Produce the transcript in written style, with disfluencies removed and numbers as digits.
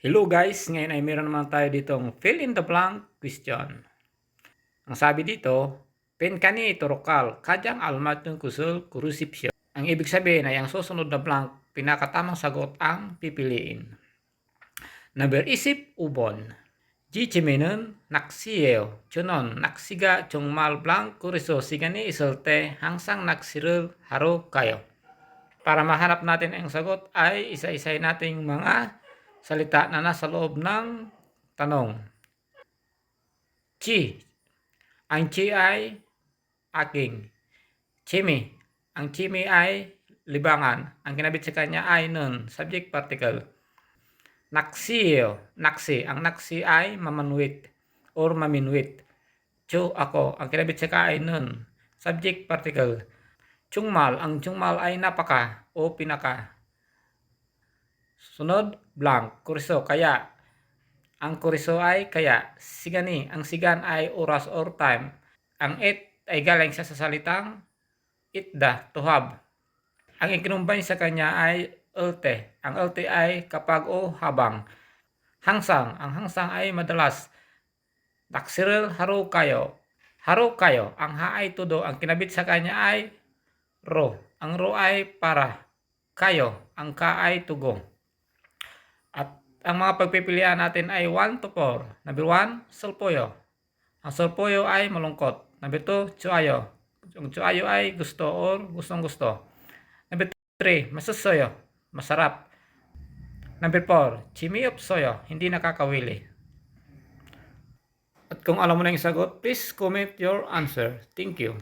Hello guys, ngayon ay meron naman tayo ditong fill in the blank question. Ang sabi dito, penkani torokal, kajang almatong kusul kurusipsyo. Ang ibig sabihin ay ang susunod na blank, pinakatamang sagot ang pipiliin. Number isip ubon. Jichimenun naksiyeo, chunon naksiga chungmal blank kuriso sigani isolte hangsang naksirul haro kayo. Para mahanap natin ang sagot ay isa-isay nating mga salita na nasa loob ng tanong. Chi. Ang chi ay aking. Chimi. Ang chimi ay libangan. Ang kinabit sa kanya ay nun. Subject particle. Naksiyo. Naksi. Ang naksi ay mamanwit or maminwit. Chu ako. Ang kinabit sa kanya ay nun. Subject particle. Chungmal. Ang chungmal ay napaka o pinaka. Sunod, blank. Kuriso, kaya. Ang kuriso ay kaya. Sigani. Ang sigan ay oras or time. Ang it ay galing sa salitang itda, to have. Ang ikinumbay sa kanya ay ulte. Ang ulte ay kapag o habang. Hangsang. Ang hangsang ay madalas. Naksiril haro kayo. Haro kayo. Ang ha ay tudo. Ang kinabit sa kanya ay ro. Ang ro ay para. Kayo. Ang ka ay tugo. At ang mga pagpipilian natin ay 1 to 4. Number 1, sulpoyo. Ang sulpoyo ay malungkot. Number 2, tsuayo. Ang tsuayo ay gusto or gustong gusto. Number 3, masusoyo. Masarap. Number 4, chimiopsoyo. Hindi nakakawili. At kung alam mo na yung sagot, please comment your answer. Thank you.